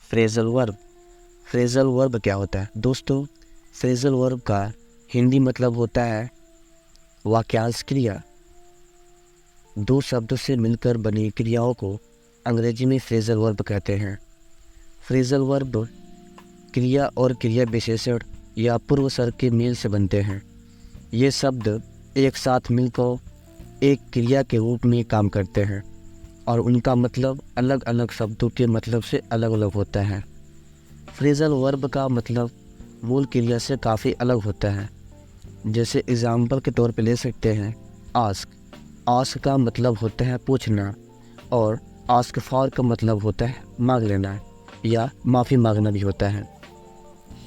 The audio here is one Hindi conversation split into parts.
Phrasal verb. फ्रेजल वर्ब क्या होता है दोस्तों? फ्रेजल वर्ब का हिंदी मतलब होता है वाक्यांश क्रिया। दो शब्दों से मिलकर बनी क्रियाओं को अंग्रेजी में फ्रेजल वर्ब कहते हैं। फ्रेजल वर्ब क्रिया और क्रिया विशेषण या पूर्व सर्ग के मेल से बनते हैं। ये शब्द एक साथ मिलकर एक क्रिया के रूप में काम करते हैं और उनका मतलब अलग अलग शब्दों के मतलब से अलग अलग होता है। फ्रेजल वर्ब का मतलब मूल क्रिया से काफ़ी अलग होता है। जैसे एग्जाम्पल के तौर पे ले सकते हैं आस्क। आस्क का मतलब होता है पूछना और आस्क फॉर का मतलब होता है मांग लेना या माफ़ी मांगना भी होता है।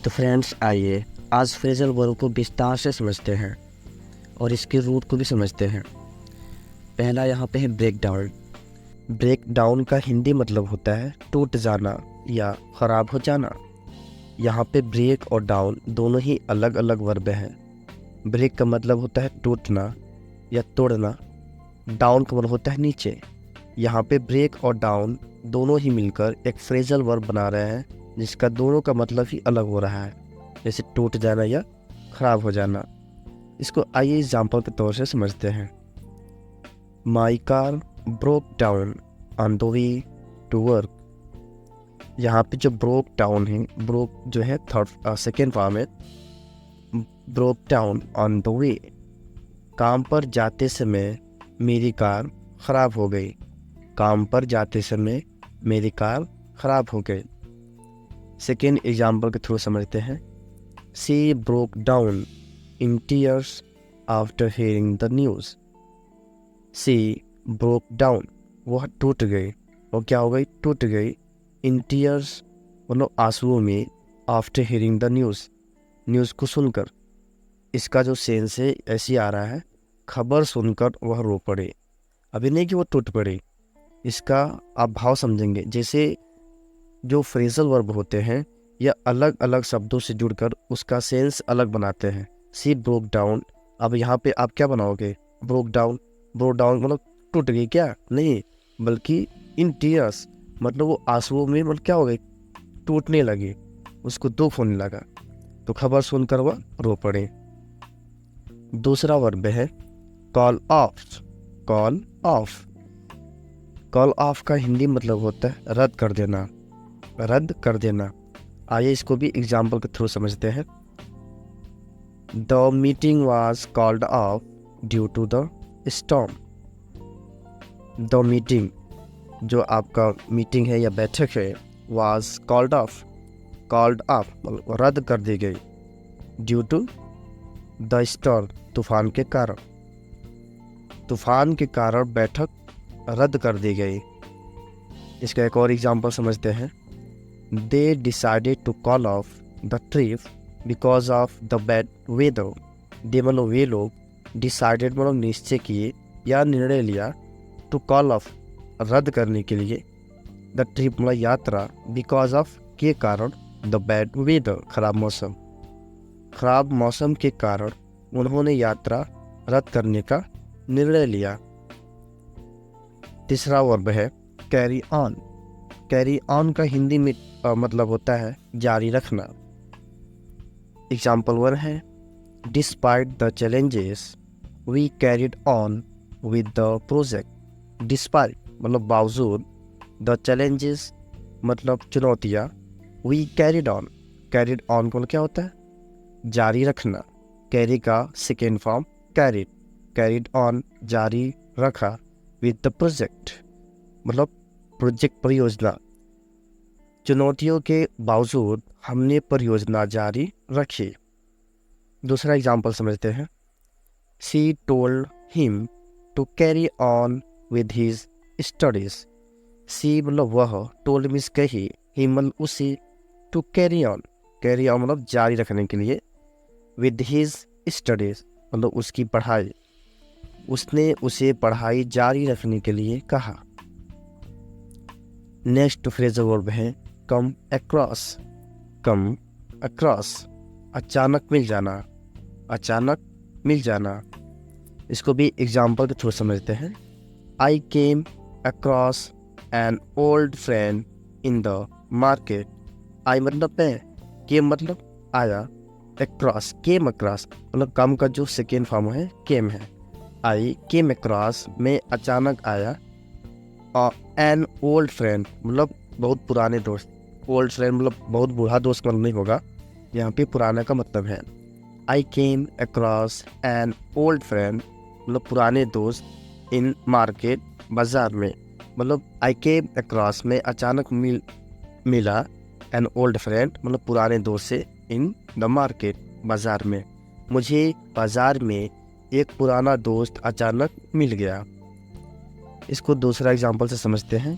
तो फ्रेंड्स, आइए आज फ्रेजल वर्ब को विस्तार से समझते हैं और इसके रूट को भी समझते हैं। पहला यहाँ पे है ब्रेक डाउन। ब्रेक डाउन का हिंदी मतलब होता है टूट जाना या ख़राब हो जाना। यहाँ पे ब्रेक और डाउन दोनों ही अलग अलग वर्ब हैं। ब्रेक का मतलब होता है टूटना या तोड़ना, डाउन का मतलब होता है नीचे। यहाँ पे ब्रेक और डाउन दोनों ही मिलकर एक फ्रेजल वर्ब बना रहे हैं जिसका दोनों का मतलब ही अलग हो रहा है, जैसे टूट जाना या ख़राब हो जाना। इसको आइए एग्जाम्पल के तौर से समझते हैं। My car broke down on the way to work. यहाँ पे जो ब्रोक डाउन है, ब्रोक जो है थर्ड सेकेंड फॉर्म है, broke down on the way, काम पर जाते समय मेरी कार ख़राब हो गई। काम पर जाते समय मेरी कार ख़राब हो गई। सेकेंड एग्जाम्पल के थ्रू समझते हैं। She broke down in tears after hearing the news. She broke down, वह टूट गई, वो क्या हो गई? टूट गई। इन टीयर्स मतलब आंसुओं में, after hearing the news, news को सुनकर। इसका जो सेंस है ऐसे आ रहा है, खबर सुनकर वह रो पड़े। अभी नहीं कि वो टूट पड़े, इसका आप भाव समझेंगे। जैसे जो फ्रेजल वर्ब होते हैं यह अलग अलग शब्दों से जुड़कर उसका सेंस अलग बनाते हैं। सी ब्रोक डाउन, अब यहाँ पे आप क्या बनाओगे? ब्रोक डाउन, ब्रोक डाउन मतलब टूट गई क्या? नहीं, बल्कि इन टीयर्स मतलब वो आंसुओं में मतलब क्या हो गई? टूटने लगी, उसको दुख होने लगा, तो खबर सुनकर वह रो पड़े। दूसरा वर्ब है call of. Call of, call of का हिंदी मतलब होता है रद्द कर देना, रद्द कर देना। आइए इसको भी एग्जाम्पल के थ्रू समझते हैं। The meeting was called off due to the storm. The meeting, जो आपका मीटिंग है या बैठक है, was called off, called off मतलब रद्द कर दी गई, ड्यू टू द स्टॉर्म, तूफान के कारण। तूफान के कारण बैठक रद्द कर दी गई। इसका एक और एग्जाम्पल समझते हैं। They decided to call off the trip because of the bad weather. They मतलब वे लोग, डिसाइडेड मतलब निश्चय किए या निर्णय लिया, टू कॉल ऑफ रद्द करने के लिए, द ट्रिप मतलब यात्रा, बिकॉज ऑफ के कारण, द बैड वेदर खराब मौसम, खराब मौसम के कारण उन्होंने यात्रा रद्द करने का निर्णय लिया। तीसरा वर्ब है कैरी ऑन। कैरी ऑन का हिंदी में मतलब होता है जारी रखना। एग्जाम्पल 1 है despite the challenges we carried on with the project. Despite मतलब बावजूद, द चैलेंजेस मतलब चुनौतियाँ, we carried on, carried on को क्या होता है? जारी रखना। कैरी का second form carried, carried on जारी रखा, विद द प्रोजेक्ट मतलब प्रोजेक्ट परियोजना। चुनौतियों के बावजूद हमने परियोजना जारी रखी। दूसरा एग्जाम्पल समझते हैं। She told him to carry on with his studies. She मतलब वह, टोल्ड मीन्स कही, हिम मतलब उसी, to carry on, carry on मतलब जारी रखने के लिए, विद हिज स्टडीज मतलब उसकी पढ़ाई, उसने उसे पढ़ाई जारी रखने के लिए कहा। नेक्स्ट फ्रेजल वर्ब है कम अक्रॉस। कम अक्रॉस, अचानक मिल जाना, अचानक मिल जाना। इसको भी एग्जाम्पल के थ्रू समझते हैं। I came across an old friend in the market, I मतलब मैं, केम मतलब आया, अक्रॉस केम अक्रॉस मतलब कम का जो सेकेंड फॉर्म है केम है। आई केम अक्रॉस में अचानक आया। और एन ओल्ड फ्रेंड मतलब बहुत पुराने दोस्त, ओल्ड फ्रेंड मतलब बहुत बूढ़ा दोस्त मतलब नहीं होगा, यहाँ पे पुराना का मतलब है। I came across an old friend मतलब पुराने दोस्त, इन मार्केट बाजार में, मतलब आई केम अक्रॉस में अचानक मिला, एन ओल्ड फ्रेंड मतलब पुराने दोस्त से, इन द मार्केट बाजार में, मुझे बाजार में एक पुराना दोस्त अचानक मिल गया। इसको दूसरा एग्जांपल से समझते हैं।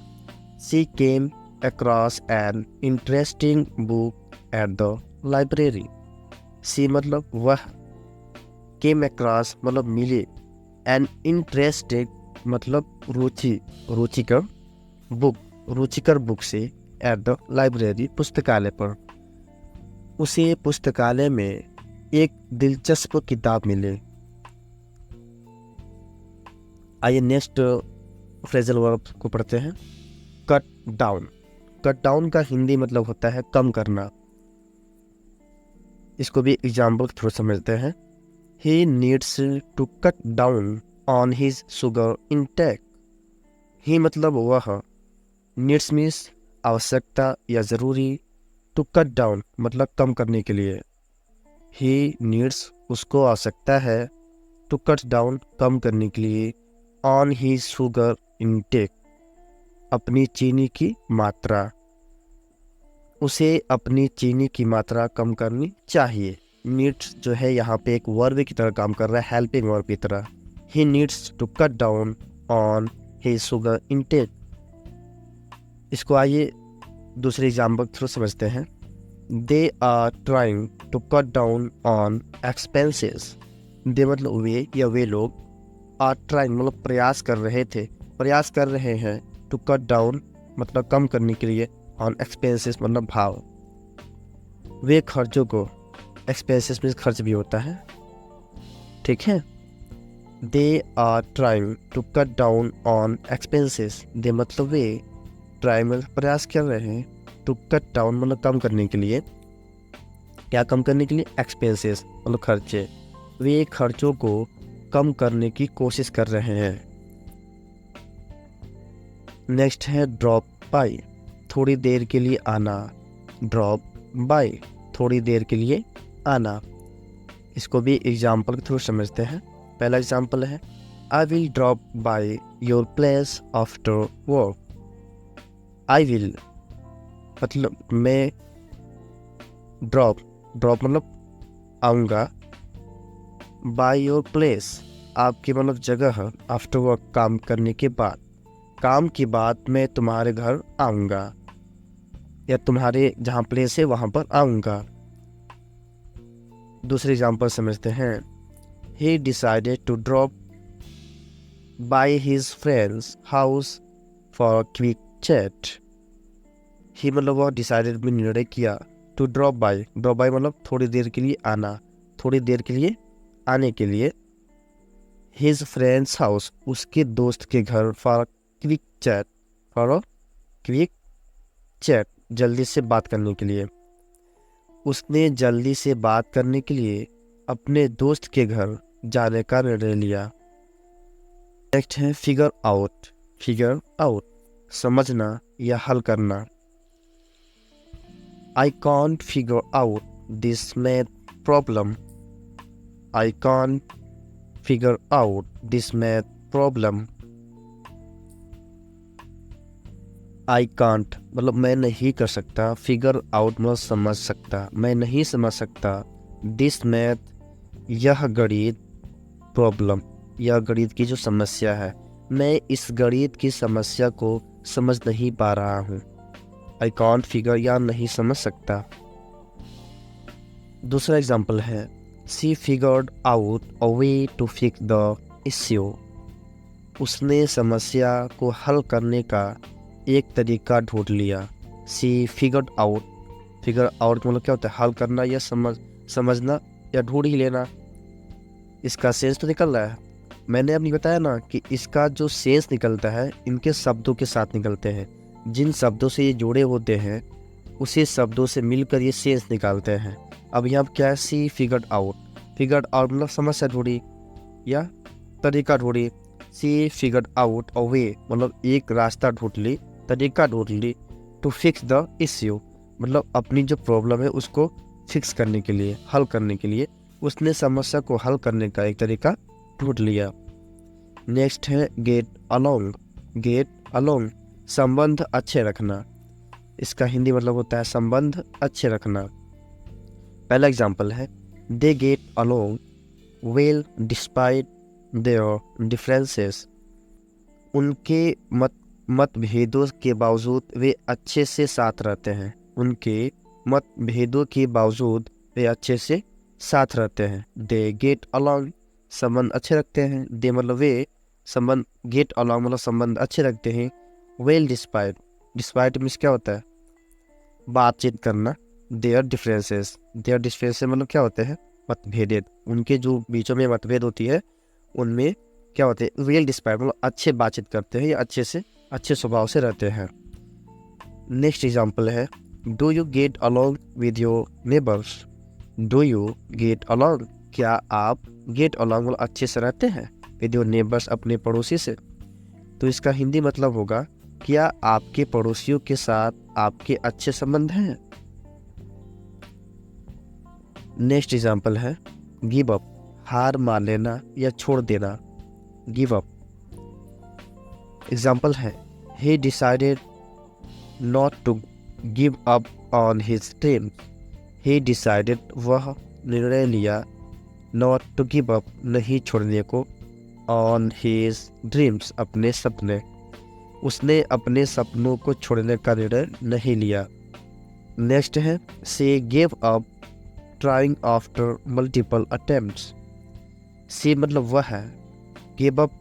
She came across an interesting book at the library. She मतलब वह, केम अक्रॉस मतलब मिले, एन इंटरेस्टेड मतलब रुचिकर बुक से, एट द लाइब्रेरी पुस्तकालय पर, उसे पुस्तकालय में एक दिलचस्प किताब मिले। आइए नेक्स्ट फ्रेजल वर्ब को पढ़ते हैं। Cut down. कट डाउन का हिंदी मतलब होता है कम करना। इसको भी एग्जाम्पल थ्रू समझते हैं। He needs to cut down on his sugar intake. He मतलब वह, नीड्स मीन्स आवश्यकता या ज़रूरी, टू कट डाउन मतलब कम करने के लिए। ही नीड्स उसको आवश्यकता है, टू कट डाउन कम करने के लिए, ऑन ही शुगर इंटेक अपनी चीनी की मात्रा, उसे अपनी चीनी की मात्रा कम करनी चाहिए। नीड्स जो है यहाँ पे एक वर्ब की तरह काम कर रहा है, हेल्पिंग वर्ब की तरह। He needs to cut down on he sugar intake. इसको आइए दूसरे एग्जाम्पल थ्रू समझते हैं। They are trying to cut down on expenses. They मतलब वे या वे लोग, आर ट्राइंग मतलब प्रयास कर रहे हैं, टू कट डाउन मतलब कम करने के लिए, ऑन एक्सपेंसेस मतलब भाव, वे खर्चों को, एक्सपेंसेस में खर्च भी होता है, ठीक है। They are trying to cut down on expenses. They मतलब वे, ट्राई मतलब प्रयास कर रहे हैं, टू कट डाउन मतलब कम करने के लिए, क्या कम करने के लिए, एक्सपेंसेस मतलब खर्चे, वे खर्चों को कम करने की कोशिश कर रहे हैं। नेक्स्ट है ड्रॉप बाय, थोड़ी देर के लिए आना। ड्रॉप बाय थोड़ी देर के लिए आना। इसको भी एग्जाम्पल के थ्रू समझते हैं। पहला एग्जाम्पल है, I will drop by your place after work. I will मतलब मैं, ड्रॉप मतलब आऊँगा, बाय योर प्लेस आपकी मतलब जगह, आफ्टर वर्क काम करने के बाद, काम के बाद मैं तुम्हारे घर आऊँगा या तुम्हारे जहाँ प्लेस है वहाँ पर आऊँगा। दूसरे एग्जाम्पल समझते हैं। He decided to drop by his friends house for quick chat. He मतलब वह डिसाइडेड में निर्णय किया, टू ड्रॉप बाय मतलब थोड़ी देर के लिए आना, थोड़ी देर के लिए आने के लिए, हिज फ्रेंड्स हाउस उसके दोस्त के घर, फॉर क्विक चैट जल्दी से बात करने के लिए। उसने जल्दी से बात करने के लिए अपने दोस्त के घर जाने का निर्णय लिया। नेक्स्ट है फिगर आउट समझना या हल करना। I can't figure out this math problem. I can't figure out this math problem. I can't मतलब मैं नहीं कर सकता, फिगर आउट मतलब समझ सकता, मैं नहीं समझ सकता, दिस मैथ यह गणित, प्रॉब्लम यह गणित की जो समस्या है, मैं इस गणित की समस्या को समझ नहीं पा रहा हूँ। आई कांट फिगर या नहीं समझ सकता। दूसरा एग्जाम्पल है, she figured out a way to fix the issue. उसने समस्या को हल करने का एक तरीका ढूंढ लिया। शी फिगर्ड आउट मतलब क्या होता है, हल करना या समझना या ढूंढ ही लेना। इसका सेंस तो निकल रहा है। मैंने अभी बताया ना कि इसका जो सेंस निकलता है इनके शब्दों के साथ निकलते हैं। जिन शब्दों से ये जुड़े होते हैं उसी शब्दों से मिलकर ये सेंस निकालते हैं। अब यहाँ क्या है, सी फिगर्ड आउट। फिगर्ड आउट मतलब समस्या ढूंढी या तरीका ढूंढी। सी फिगर्ड आउट अ वे मतलब एक रास्ता ढूंढ ली, तरीका ढूंढ ली। टू फिक्स द इश्यू मतलब अपनी जो प्रॉब्लम है उसको फिक्स करने के लिए, हल करने के लिए उसने समस्या को हल करने का एक तरीका ढूंढ लिया। नेक्स्ट है गेट अलोंग। गेट अलोंग संबंध अच्छे रखना, इसका हिंदी मतलब होता है संबंध अच्छे रखना। पहला एग्जाम्पल है, they get along well despite there differences. उनके मतभेदों के बावजूद वे अच्छे से साथ रहते हैं। उनके मतभेदों के बावजूद वे अच्छे से साथ रहते हैं। दे गेट अलोंग संबंध अच्छे रखते हैं। दे मतलब वे, संबंध, गेट अलोंग मतलब संबंध अच्छे रखते हैं। वेल डिस्पाइट, डिस्पाइट मीन्स क्या होता है, बातचीत करना। देयर डिफरेंसेस, देयर डिफरेंसेस मतलब क्या होते हैं, मतभेद। उनके जो बीचों में मतभेद होती है उनमें क्या होते हैं, वेल डिस्पाइट मतलब अच्छे बातचीत करते हैं या अच्छे स्वभाव से रहते हैं। नेक्स्ट एग्जाम्पल है, do you get along with your neighbours. Do you get along, क्या आप गेट अलोंग मतलब अच्छे से रहते हैं विद योर नेबर्स अपने पड़ोसी से। तो इसका हिंदी मतलब होगा, क्या आपके पड़ोसियों के साथ आपके अच्छे संबंध हैं। नेक्स्ट एग्जाम्पल है, गिव अप हार मान लेना या छोड़ देना। गिव अप एग्जाम्पल है, he decided not to give up on his dream. He decided वह निर्णय लिया, नॉट टू गिव अप नहीं छोड़ने को, ऑन हिज ड्रीम्स अपने सपने, उसने अपने सपनों को छोड़ने का निर्णय नहीं लिया। नेक्स्ट है, she give up trying after multiple attempts. She मतलब वह है, गिव अप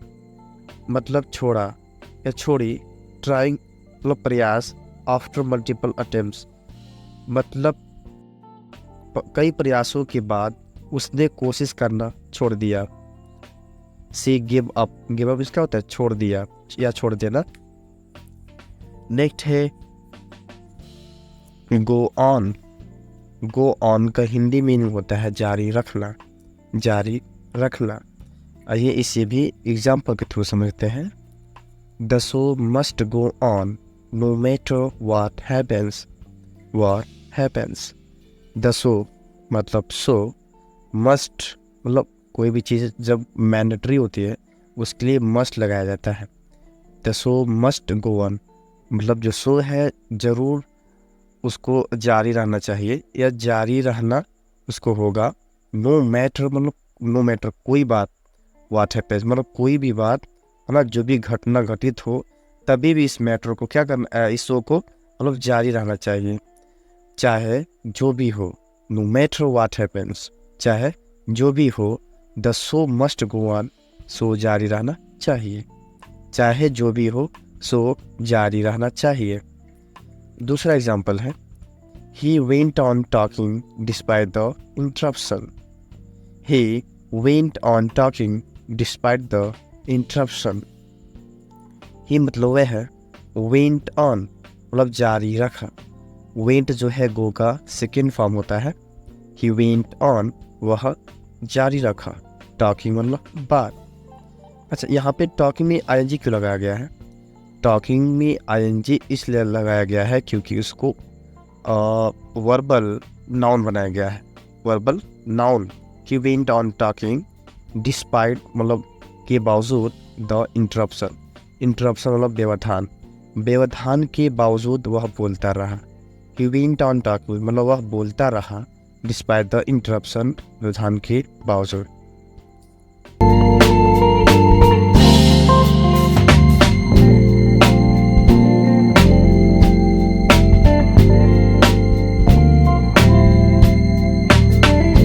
मतलब छोड़ा या छोड़ी, ट्राइंग मतलब प्रयास, आफ्टर मल्टीपल अटेम्प्ट्स मतलब कई प्रयासों के बाद उसने कोशिश करना छोड़ दिया। सी गिव अप इसका होता है छोड़ दिया या छोड़ देना। नेक्स्ट है गो ऑन। गो ऑन का हिंदी मीनिंग होता है जारी रखना, जारी रखना। आइए इसे भी एग्जाम्पल के थ्रू समझते हैं। The show must go on no matter what happens, what happens. The show मतलब शो, मस्ट मतलब कोई भी चीज़ जब मैंडेटरी होती है उसके लिए मस्ट लगाया जाता है। The show must go on मतलब जो शो है ज़रूर उसको जारी रहना चाहिए या जारी रहना उसको होगा। नो मैटर मतलब नो मैटर कोई बात, व्हाट हैपेंस मतलब कोई भी बात है ना, जो भी घटना घटित हो तभी भी इस मैटर को क्या करना, इस शो को मतलब जारी रहना चाहिए, चाहे जो भी हो। नो मैटर व्हाट हैपेंस, चाहे जो भी हो। The show must go on, show जारी रहना चाहिए, चाहे जो भी हो शो जारी रहना चाहिए। दूसरा एग्जाम्पल है, he went on talking despite the interruption. He went on talking despite the interruption. He मतलब वह है, वेंट ऑन मतलब जारी रखा। वेंट जो है गो का सेकेंड फॉर्म होता है। ही वेंट ऑन वह जारी रखा, टॉकिंग मतलब बात। अच्छा, यहाँ पे टॉकिंग में आईएनजी क्यों लगाया गया है? टॉकिंग में आईएनजी इसलिए लगाया गया है क्योंकि उसको वर्बल नाउन बनाया गया है। Verbal noun. He went on talking despite मतलब के बावजूद द इंटरप्शन। इंटरप्शन मतलब व्यवधान, व्यवधान के बावजूद वह बोलता रहा। ही वेंट ऑन टॉकिंग मतलब वह बोलता रहा डिस्पाइट द इंटरप्शन, व्यवधान के बावजूद।